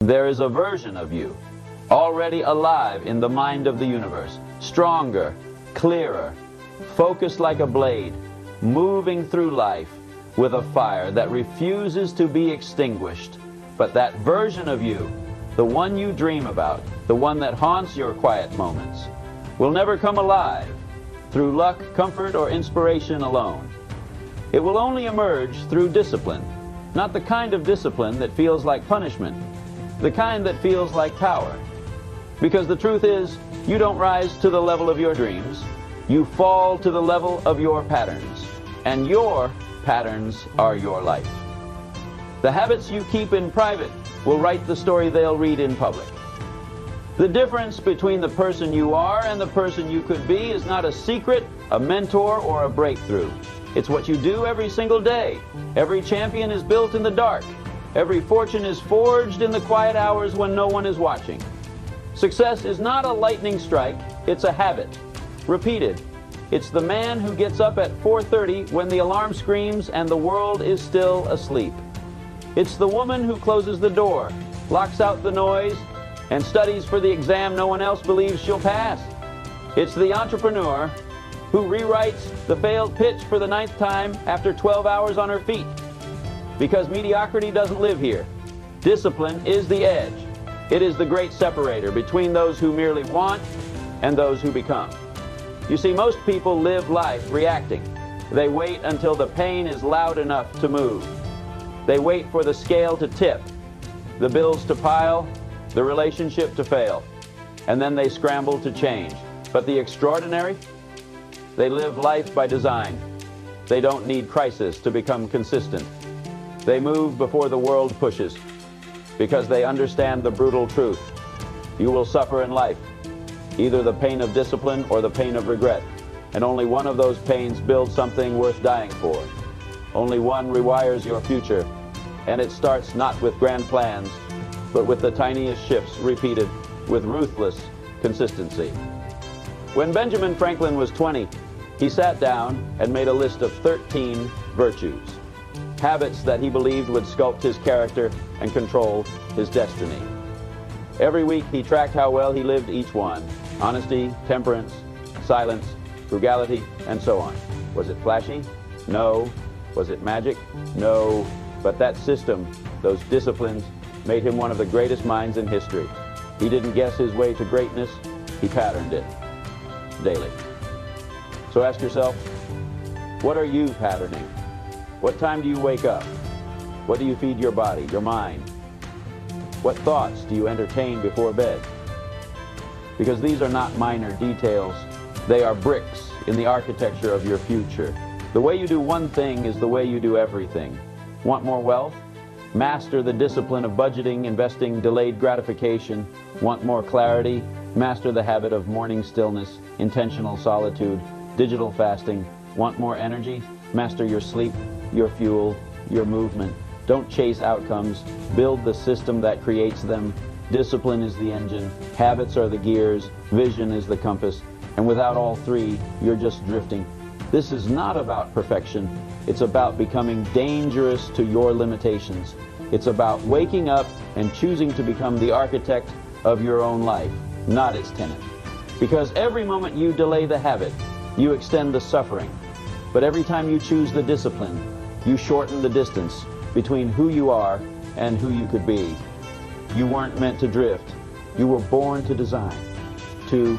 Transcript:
There is a version of you already alive in the mind of the universe, stronger, clearer, focused like a blade, moving through life with a fire that refuses to be extinguished. But that version of you, the one you dream about, the one that haunts your quiet moments, will never come alive through luck, comfort, or inspiration alone. It will only emerge through discipline, not the kind of discipline that feels like punishment, the kind that feels like power. Because the truth is, you don't rise to the level of your dreams, you fall to the level of your patterns, and your patterns are your life. The habits you keep in private will write the story they'll read in public. The difference between the person you are and the person you could be is not a secret, a mentor, or a breakthrough. It's what you do every single day. Every champion is built in the dark. Every fortune is forged in the quiet hours when no one is watching. Success is not a lightning strike, it's a habit. Repeated. It's the man who gets up at 4:30 when the alarm screams and the world is still asleep. It's the woman who closes the door, locks out the noise, and studies for the exam no one else believes she'll pass. It's the entrepreneur who rewrites the failed pitch for the 9th time after 12 hours on her feet. Because mediocrity doesn't live here. Discipline is the edge. It is the great separator between those who merely want and those who become. You see, most people live life reacting. They wait until the pain is loud enough to move. They wait for the scale to tip, the bills to pile, the relationship to fail, and then they scramble to change. But the extraordinary, they live life by design. They don't need crisis to become consistent. They move before the world pushes, because they understand the brutal truth. You will suffer in life, either the pain of discipline or the pain of regret, and only one of those pains builds something worth dying for. Only one rewires your future, and it starts not with grand plans, but with the tiniest shifts repeated with ruthless consistency. When Benjamin Franklin was 20, he sat down and made a list of 13 virtues, habits that he believed would sculpt his character and control his destiny. Every week he tracked how well he lived each one: honesty, temperance, silence, frugality, and so on. Was it flashy? No. Was it magic? No. But that system, those disciplines, made him one of the greatest minds in history. He didn't guess his way to greatness, he patterned it daily. So ask yourself, what are you patterning? What time do you wake up? What do you feed your body, your mind? What thoughts do you entertain before bed? Because these are not minor details. They are bricks in the architecture of your future. The way you do one thing is the way you do everything. Want more wealth? Master the discipline of budgeting, investing, delayed gratification. Want more clarity? Master the habit of morning stillness, intentional solitude, digital fasting. Want more energy? Master your sleep, your fuel, your movement. Don't chase outcomes. Build the system that creates them. Discipline is the engine. Habits are the gears. Vision is the compass. And without all three, you're just drifting. This is not about perfection. It's about becoming dangerous to your limitations. It's about waking up and choosing to become the architect of your own life, not its tenant. Because every moment you delay the habit, you extend the suffering. But every time you choose the discipline, you shorten the distance between who you are and who you could be. You weren't meant to drift. You were born to design, to